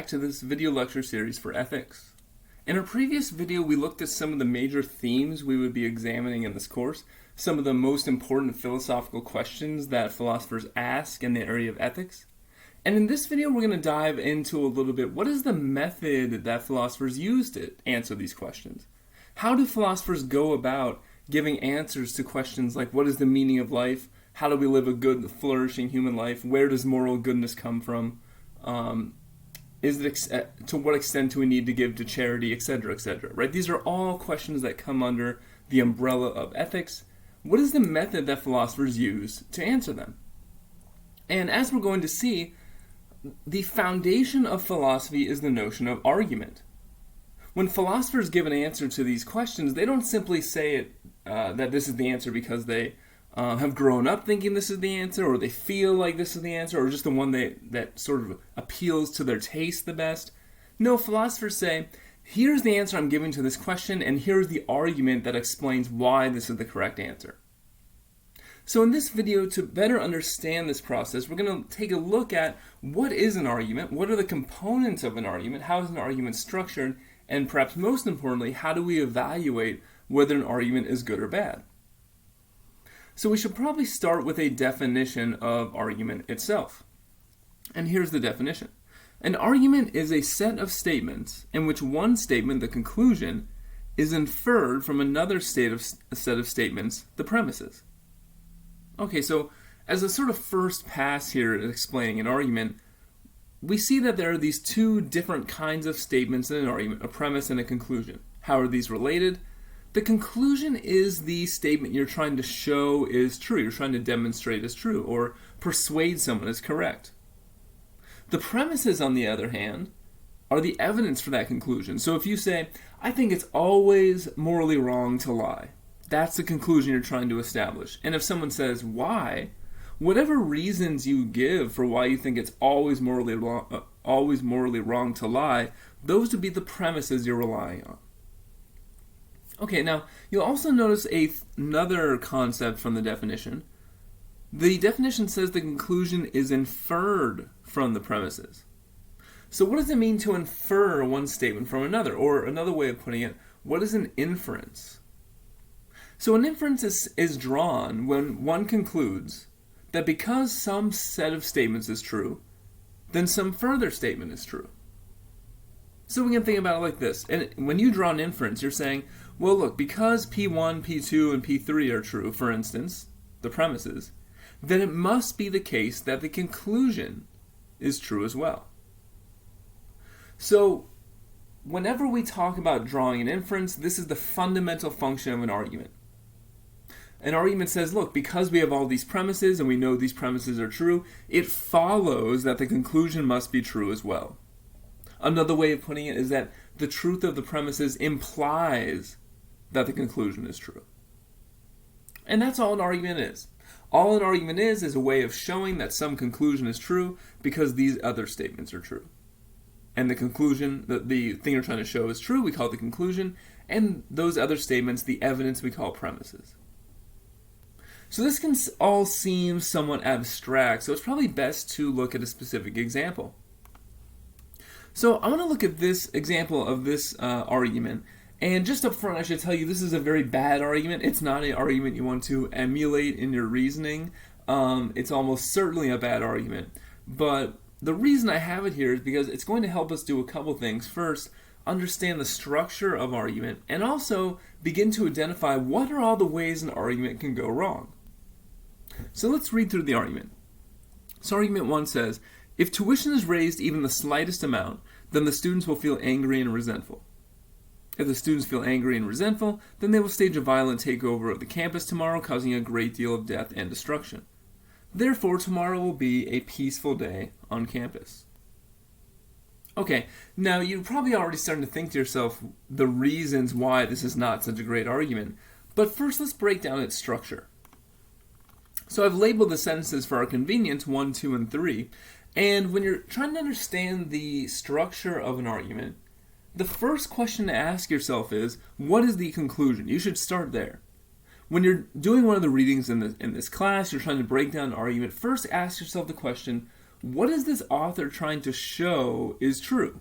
back to this video lecture series for ethics. In our previous video, we looked at some of the major themes we would be examining in this course, some of the most important philosophical questions that philosophers ask in the area of ethics. And in this video, we're going to dive into a little bit, what is the method that philosophers use to answer these questions? How do philosophers go about giving answers to questions like, what is the meaning of life? How do we live a good, flourishing human life? Where does moral goodness come from? To what extent do we need to give to charity, etc., etc., right? These are all questions that come under the umbrella of ethics. What is the method that philosophers use to answer them? And as we're going to see, the foundation of philosophy is the notion of argument. When philosophers give an answer to these questions, they don't simply say that this is the answer because they have grown up thinking this is the answer, or they feel like this is the answer, or just the one that sort of appeals to their taste the best. No, philosophers say, here's the answer I'm giving to this question, and here's the argument that explains why this is the correct answer. So in this video, to better understand this process, we're going to take a look at what is an argument, what are the components of an argument, how is an argument structured, and perhaps most importantly, how do we evaluate whether an argument is good or bad? So we should probably start with a definition of argument itself. And here's the definition. An argument is a set of statements in which one statement, the conclusion, is inferred from another set of statements, the premises. Okay, so as a sort of first pass here at explaining an argument, we see that there are these two different kinds of statements in an argument, a premise and a conclusion. How are these related? The conclusion is the statement you're trying to show is true, you're trying to demonstrate is true, or persuade someone is correct. The premises, on the other hand, are the evidence for that conclusion. So if you say, I think it's always morally wrong to lie, that's the conclusion you're trying to establish. And if someone says, why? Whatever reasons you give for why you think it's always morally wrong to lie, those would be the premises you're relying on. Okay, now, you'll also notice another concept from the definition. The definition says the conclusion is inferred from the premises. So what does it mean to infer one statement from another? Or another way of putting it, what is an inference? So an inference is drawn when one concludes that because some set of statements is true, then some further statement is true. So we can think about it like this. And when you draw an inference, you're saying, well, look, because P1, P2, and P3 are true, for instance, the premises, then it must be the case that the conclusion is true as well. So whenever we talk about drawing an inference, this is the fundamental function of an argument. An argument says, look, because we have all these premises and we know these premises are true, it follows that the conclusion must be true as well. Another way of putting it is that the truth of the premises implies that the conclusion is true. And that's all an argument is. All an argument is a way of showing that some conclusion is true because these other statements are true. And the conclusion, the thing you're trying to show is true, we call it the conclusion, and those other statements, the evidence, we call premises. So this can all seem somewhat abstract, so it's probably best to look at a specific example. So I want to look at this example of this argument, and just up front I should tell you this is a very bad argument. It's not an argument you want to emulate in your reasoning. It's almost certainly a bad argument. But the reason I have it here is because it's going to help us do a couple things. First, understand the structure of argument, and also begin to identify what are all the ways an argument can go wrong. So let's read through the argument. So argument 1 says, if tuition is raised even the slightest amount, then the students will feel angry and resentful. If the students feel angry and resentful, then they will stage a violent takeover of the campus tomorrow, causing a great deal of death and destruction. Therefore, tomorrow will be a peaceful day on campus. Okay, now you're probably already starting to think to yourself the reasons why this is not such a great argument. But first, let's break down its structure. So I've labeled the sentences for our convenience 1, 2, and 3. And when you're trying to understand the structure of an argument, the first question to ask yourself is, what is the conclusion? You should start there. When you're doing one of the readings in this class, you're trying to break down an argument, first ask yourself the question, what is this author trying to show is true?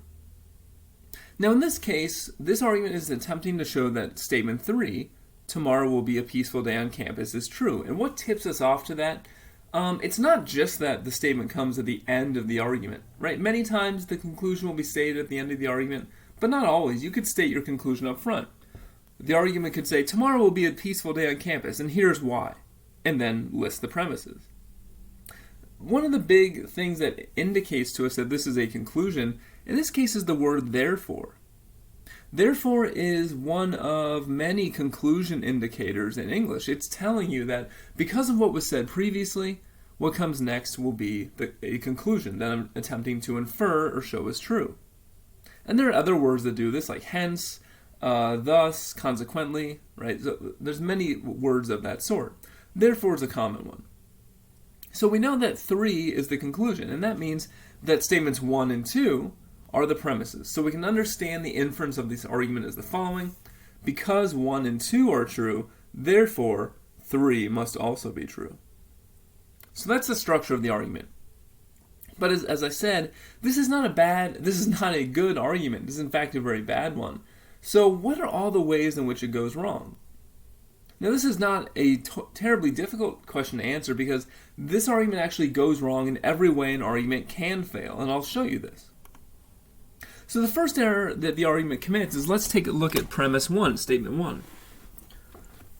Now in this case, this argument is attempting to show that statement 3, tomorrow will be a peaceful day on campus, is true. And what tips us off to that? It's not just that the statement comes at the end of the argument, right? Many times the conclusion will be stated at the end of the argument, but not always. You could state your conclusion up front. The argument could say, tomorrow will be a peaceful day on campus, and here's why, and then list the premises. One of the big things that indicates to us that this is a conclusion, in this case, is the word therefore. Therefore is one of many conclusion indicators in English. It's telling you that because of what was said previously, what comes next will be a conclusion that I'm attempting to infer or show as true. And there are other words that do this, like hence, thus, consequently, right? So there's many words of that sort. Therefore is a common one. So we know that 3 is the conclusion, and that means that statements 1 and 2 are the premises. So we can understand the inference of this argument as the following. Because 1 and 2 are true, therefore 3 must also be true. So that's the structure of the argument. But as I said, this is not a good argument. This is in fact a very bad one. So what are all the ways in which it goes wrong? Now this is not a terribly difficult question to answer because this argument actually goes wrong in every way an argument can fail, and I'll show you this. So the first error that the argument commits is, let's take a look at premise 1, statement 1.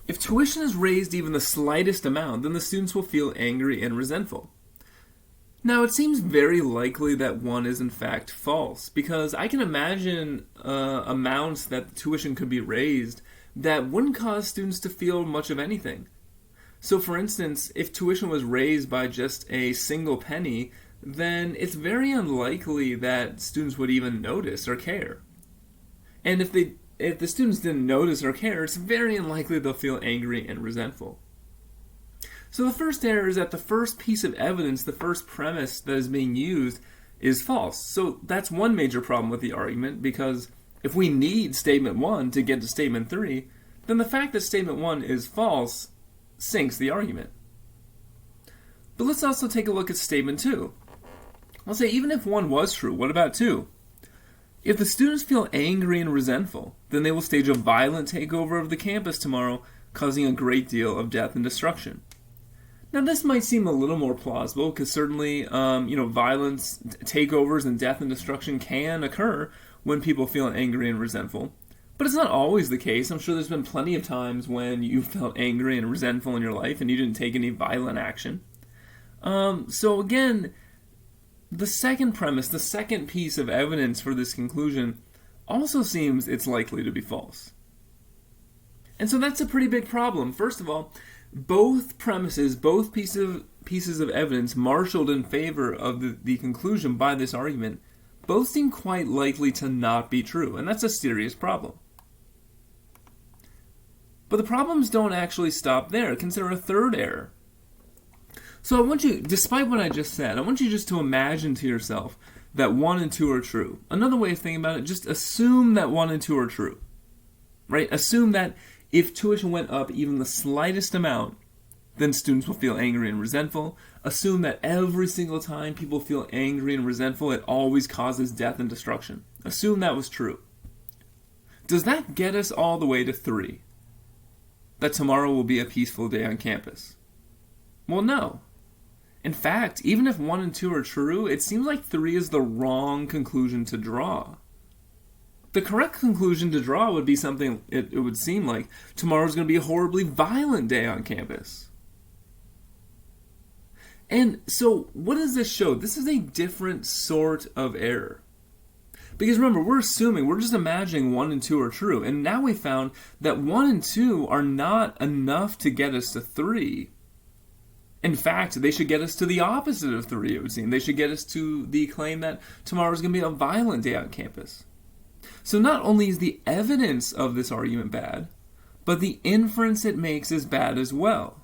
If tuition is raised even the slightest amount, then the students will feel angry and resentful. Now it seems very likely that 1 is in fact false, because I can imagine amounts that tuition could be raised that wouldn't cause students to feel much of anything. So for instance, if tuition was raised by just a single penny, then it's very unlikely that students would even notice or care. And if the students didn't notice or care, it's very unlikely they'll feel angry and resentful. So the first error is that the first piece of evidence, the first premise that is being used, is false. So that's one major problem with the argument, because if we need statement 1 to get to statement 3, then the fact that statement 1 is false sinks the argument. But let's also take a look at statement 2. I'll say even if 1 was true, what about 2? If the students feel angry and resentful, then they will stage a violent takeover of the campus tomorrow, causing a great deal of death and destruction. Now this might seem a little more plausible, because certainly violence, takeovers, and death and destruction can occur when people feel angry and resentful. But it's not always the case. I'm sure there's been plenty of times when you felt angry and resentful in your life and you didn't take any violent action. So again, the second premise, the second piece of evidence for this conclusion also seems it's likely to be false. And so that's a pretty big problem. First of all, both premises, both pieces of evidence marshaled in favor of the conclusion by this argument, both seem quite likely to not be true, and that's a serious problem. But the problems don't actually stop there. Consider a third error. So I want you, despite what I just said, I want you just to imagine to yourself that 1 and 2 are true. Another way of thinking about it, just assume that 1 and 2 are true. Right? Assume that if tuition went up even the slightest amount, then students will feel angry and resentful. Assume that every single time people feel angry and resentful, it always causes death and destruction. Assume that was true. Does that get us all the way to 3? That tomorrow will be a peaceful day on campus? Well, no. In fact, even if 1 and 2 are true, it seems like 3 is the wrong conclusion to draw. The correct conclusion to draw would be something, it would seem like, tomorrow's going to be a horribly violent day on campus. And so, what does this show? This is a different sort of error. Because remember, we're just imagining 1 and 2 are true, and now we found that 1 and 2 are not enough to get us to 3. In fact, they should get us to the opposite of 3, it would seem. They should get us to the claim that tomorrow's going to be a violent day on campus. So not only is the evidence of this argument bad, but the inference it makes is bad as well.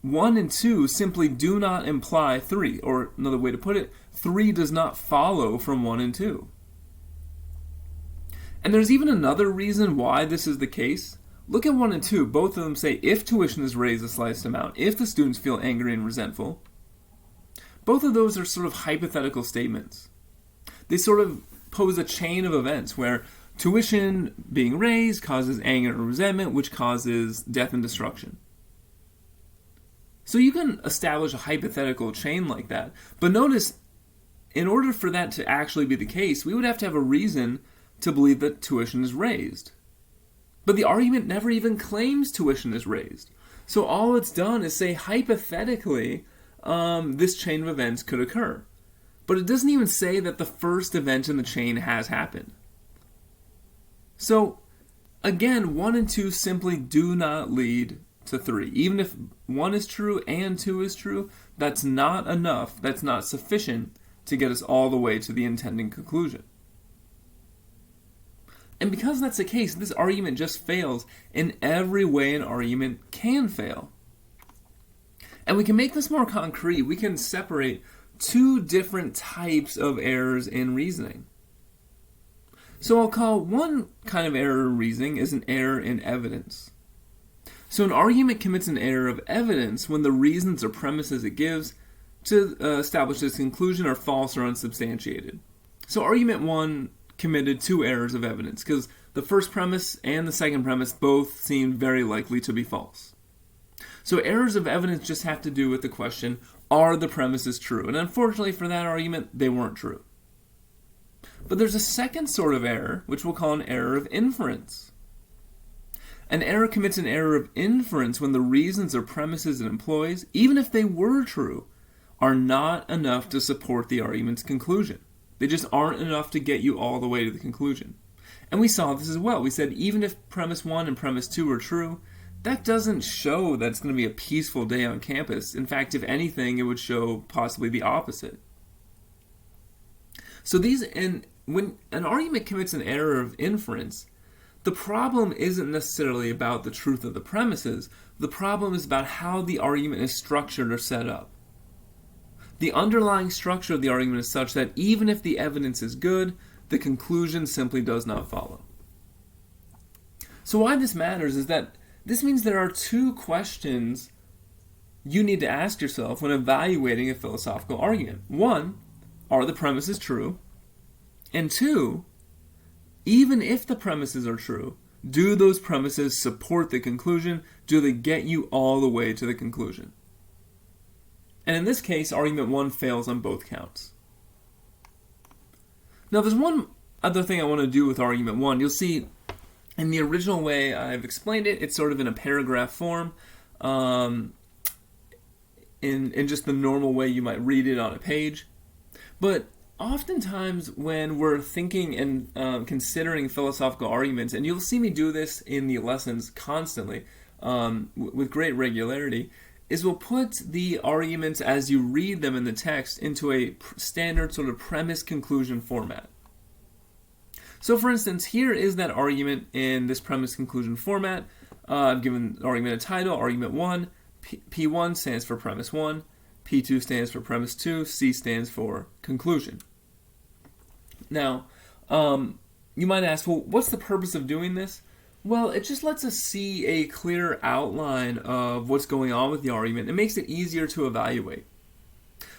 1 and 2 simply do not imply 3, or another way to put it, 3 does not follow from 1 and 2. And there's even another reason why this is the case. Look at 1 and 2. Both of them say if tuition is raised the slightest amount, if the students feel angry and resentful. Both of those are sort of hypothetical statements. They sort of pose a chain of events where tuition being raised causes anger and resentment, which causes death and destruction. So you can establish a hypothetical chain like that, but notice, in order for that to actually be the case, we would have to have a reason to believe that tuition is raised. But the argument never even claims tuition is raised. So all it's done is say, hypothetically, this chain of events could occur. But it doesn't even say that the first event in the chain has happened. So, again, 1 and 2 simply do not lead to 3. Even if 1 is true and 2 is true, that's not enough, that's not sufficient to get us all the way to the intended conclusion. And because that's the case, this argument just fails in every way an argument can fail. And we can make this more concrete. We can separate 2 different types of errors in reasoning. So I'll call one kind of error in reasoning is an error in evidence. So an argument commits an error of evidence when the reasons or premises it gives to establish its conclusion are false or unsubstantiated. So argument 1 committed 2 errors of evidence because the first premise and the second premise both seemed very likely to be false. So errors of evidence just have to do with the question, are the premises true? And unfortunately for that argument, they weren't true. But there's a second sort of error, which we'll call an error of inference. An error commits an error of inference when the reasons or premises it employs, even if they were true, are not enough to support the argument's conclusion. They just aren't enough to get you all the way to the conclusion. And we saw this as well. We said even if premise 1 and premise 2 are true, that doesn't show that it's going to be a peaceful day on campus. In fact, if anything, it would show possibly the opposite. So when an argument commits an error of inference, the problem isn't necessarily about the truth of the premises. The problem is about how the argument is structured or set up. The underlying structure of the argument is such that even if the evidence is good, the conclusion simply does not follow. So why this matters is that this means there are 2 questions you need to ask yourself when evaluating a philosophical argument. 1, are the premises true? And 2, even if the premises are true, do those premises support the conclusion? Do they get you all the way to the conclusion? And in this case, argument 1 fails on both counts. Now there's one other thing I want to do with argument 1. You'll see in the original way I've explained it, it's sort of in a paragraph form, in just the normal way you might read it on a page. But oftentimes when we're thinking and considering philosophical arguments, and you'll see me do this in the lessons constantly, with great regularity, is we'll put the arguments as you read them in the text into a standard sort of premise-conclusion format. So for instance, here is that argument in this premise-conclusion format. I've given the argument a title, argument 1, P1 stands for premise 1, P2 stands for premise 2, C stands for conclusion. Now, you might ask, well, what's the purpose of doing this? Well, it just lets us see a clear outline of what's going on with the argument. It makes it easier to evaluate.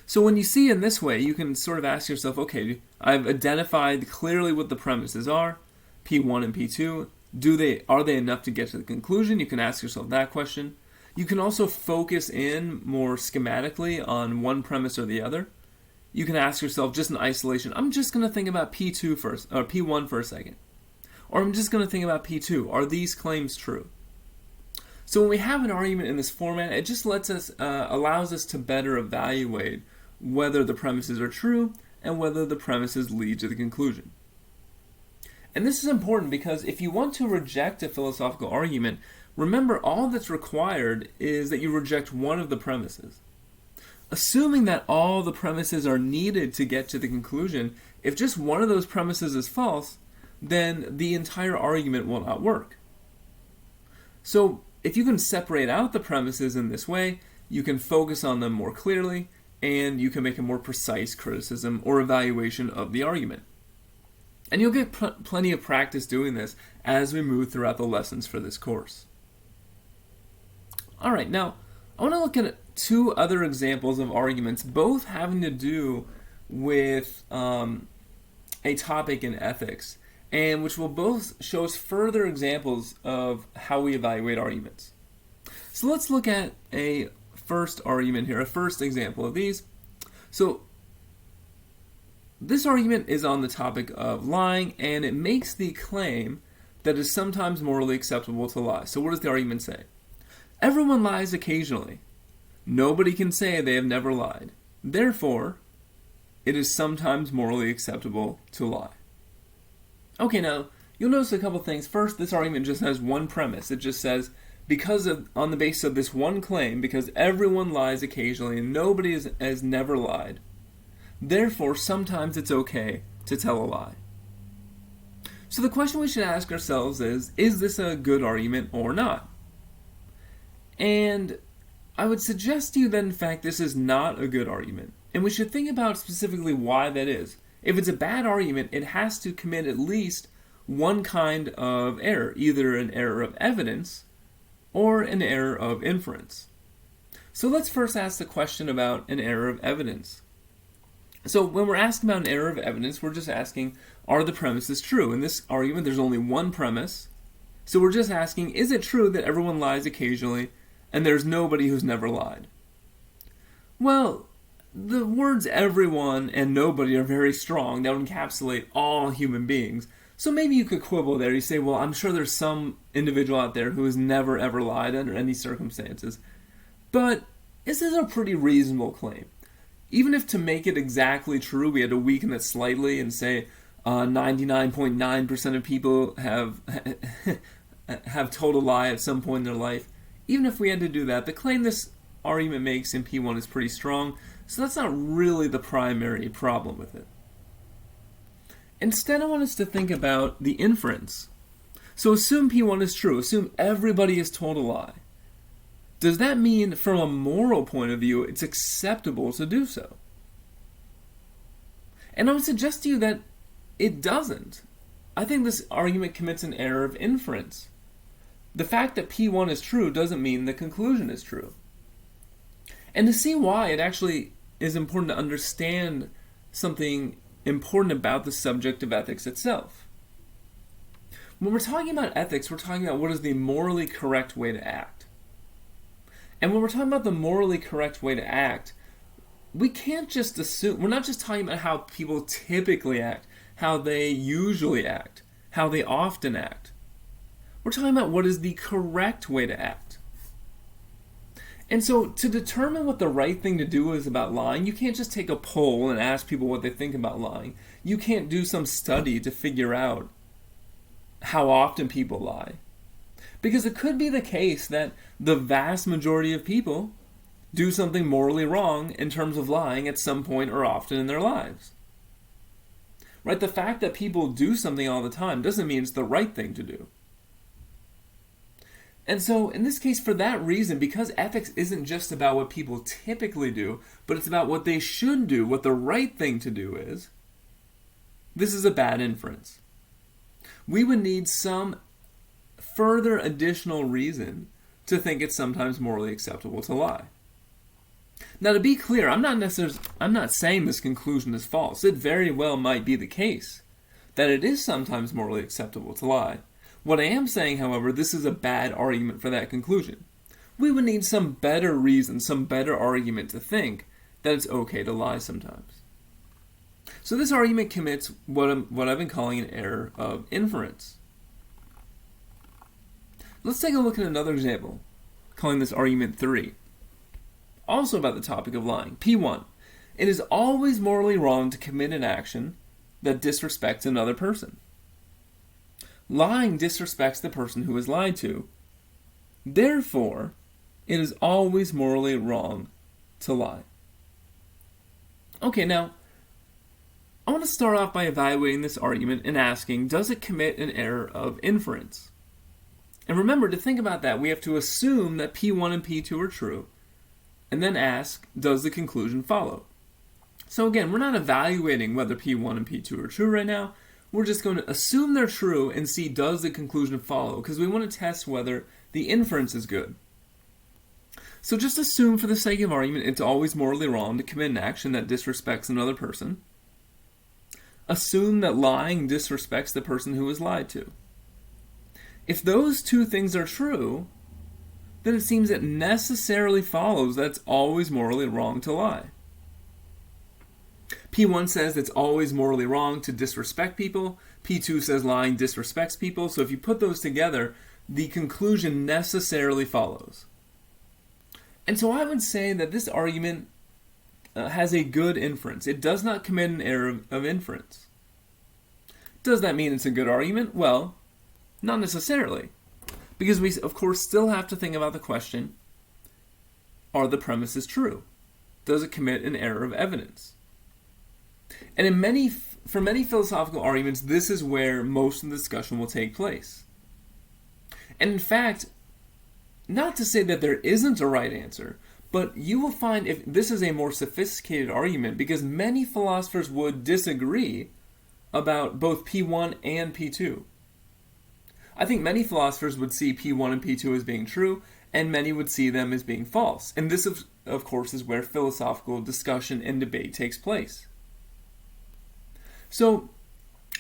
So when you see in this way, you can sort of ask yourself, okay, I've identified clearly what the premises are, P1 and P2. Are they enough to get to the conclusion? You can ask yourself that question. You can also focus in more schematically on one premise or the other. You can ask yourself just in isolation, I'm just going to think about P2 first, or P1 for a second. Or I'm just going to think about P2. Are these claims true? So when we have an argument in this format, it just allows us to better evaluate whether the premises are true and whether the premises lead to the conclusion. And this is important because if you want to reject a philosophical argument, remember all that's required is that you reject one of the premises. Assuming that all the premises are needed to get to the conclusion, if just one of those premises is false, then the entire argument will not work. So if you can separate out the premises in this way, you can focus on them more clearly, and you can make a more precise criticism or evaluation of the argument. And you'll get plenty of practice doing this as we move throughout the lessons for this course. Alright, now, I want to look at two other examples of arguments, both having to do with a topic in ethics, and which will both show us further examples of how we evaluate arguments. So let's look at a first argument here, a first example of these. So this argument is on the topic of lying, and it makes the claim that it's sometimes morally acceptable to lie. So what does the argument say? Everyone lies occasionally. Nobody can say they have never lied. Therefore, it is sometimes morally acceptable to lie. Okay, now, you'll notice a couple things. First, this argument just has one premise. It just says, on the basis of this one claim, because everyone lies occasionally and nobody has never lied, therefore, sometimes it's okay to tell a lie. So the question we should ask ourselves is this a good argument or not? And I would suggest to you that, in fact, this is not a good argument. And we should think about specifically why that is. If it's a bad argument, it has to commit at least one kind of error, either an error of evidence or an error of inference. So let's first ask the question about an error of evidence. So when we're asking about an error of evidence, we're just asking, are the premises true? In this argument, there's only one premise. So we're just asking, is it true that everyone lies occasionally and there's nobody who's never lied? Well, the words everyone and nobody are very strong. That would encapsulate all human beings. So maybe you could quibble there. You say, well, I'm sure there's some individual out there who has never ever lied under any circumstances. But this is a pretty reasonable claim. Even if to make it exactly true, we had to weaken it slightly and say 99.9% of people have told a lie at some point in their life. Even if we had to do that, the claim this argument makes in P1 is pretty strong, so that's not really the primary problem with it. Instead, I want us to think about the inference. So assume P1 is true. Assume everybody is told a lie. Does that mean, from a moral point of view, it's acceptable to do so? And I would suggest to you that it doesn't. I think this argument commits an error of inference. The fact that P1 is true doesn't mean the conclusion is true. And to see why, it actually is important to understand something important about the subject of ethics itself. When we're talking about ethics, we're talking about what is the morally correct way to act. And when we're talking about the morally correct way to act, we can't just assume, we're not just talking about how people typically act, how they usually act, how they often act. We're talking about what is the correct way to act. And so to determine what the right thing to do is about lying, you can't just take a poll and ask people what they think about lying. You can't do some study to figure out how often people lie. Because it could be the case that the vast majority of people do something morally wrong in terms of lying at some point or often in their lives. Right? The fact that people do something all the time doesn't mean it's the right thing to do. And so, in this case, for that reason, because ethics isn't just about what people typically do, but it's about what they should do, what the right thing to do is, this is a bad inference. We would need some further additional reason to think it's sometimes morally acceptable to lie. Now, to be clear, I'm not saying this conclusion is false. It very well might be the case that it is sometimes morally acceptable to lie. What I am saying, however, this is a bad argument for that conclusion. We would need some better reason, some better argument to think that it's okay to lie sometimes. So this argument commits what I've been calling an error of inference. Let's take a look at another example, calling this argument 3. Also about the topic of lying. P1. It is always morally wrong to commit an action that disrespects another person. Lying disrespects the person who is lied to. Therefore, it is always morally wrong to lie. Okay, now, I want to start off by evaluating this argument and asking, does it commit an error of inference? And remember, to think about that, we have to assume that P1 and P2 are true, and then ask, does the conclusion follow? So again, we're not evaluating whether P1 and P2 are true right now. We're just going to assume they're true and see, does the conclusion follow? Because we want to test whether the inference is good. So just assume for the sake of argument it's always morally wrong to commit an action that disrespects another person. Assume that lying disrespects the person who is lied to. If those two things are true, then it seems it necessarily follows that it's always morally wrong to lie. P1 says it's always morally wrong to disrespect people. P2 says lying disrespects people. So if you put those together, the conclusion necessarily follows. And so I would say that this argument has a good inference. It does not commit an error of inference. Does that mean it's a good argument? Well, not necessarily. Because we, of course, still have to think about the question, are the premises true? Does it commit an error of evidence? And for many philosophical arguments, this is where most of the discussion will take place. And in fact, not to say that there isn't a right answer, but you will find if this is a more sophisticated argument because many philosophers would disagree about both P1 and P2. I think many philosophers would see P1 and P2 as being true, and many would see them as being false. And this, of course, is where philosophical discussion and debate takes place. So,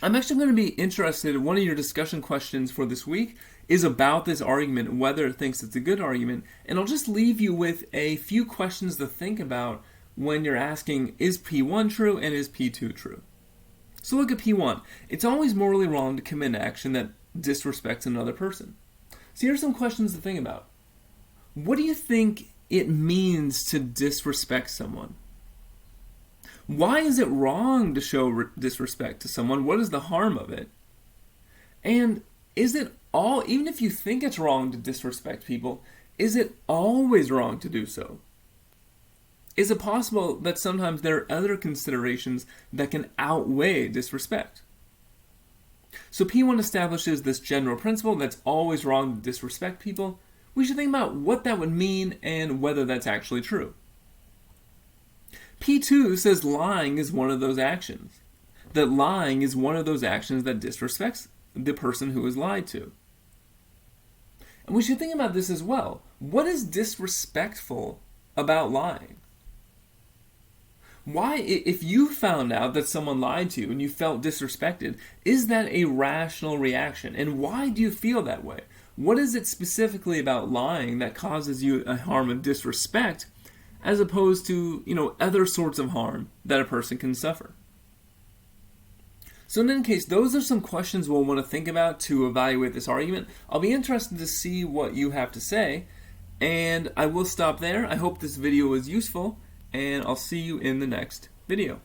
I'm actually going to be interested, one of your discussion questions for this week is about this argument, whether it thinks it's a good argument, and I'll just leave you with a few questions to think about when you're asking, is P1 true and is P2 true? So look at P1. It's always morally wrong to commit an action that disrespects another person. So here's some questions to think about. What do you think it means to disrespect someone? Why is it wrong to show disrespect to someone? What is the harm of it? And is it even if you think it's wrong to disrespect people, is it always wrong to do so? Is it possible that sometimes there are other considerations that can outweigh disrespect? So P1 establishes this general principle that's always wrong to disrespect people. We should think about what that would mean and whether that's actually true. P2 says lying is one of those actions. That lying is one of those actions that disrespects the person who is lied to. And we should think about this as well. What is disrespectful about lying? Why, if you found out that someone lied to you and you felt disrespected, is that a rational reaction? And why do you feel that way? What is it specifically about lying that causes you a harm of disrespect as opposed to, other sorts of harm that a person can suffer? So in any case, those are some questions we'll want to think about to evaluate this argument. I'll be interested to see what you have to say, and I will stop there. I hope this video was useful, and I'll see you in the next video.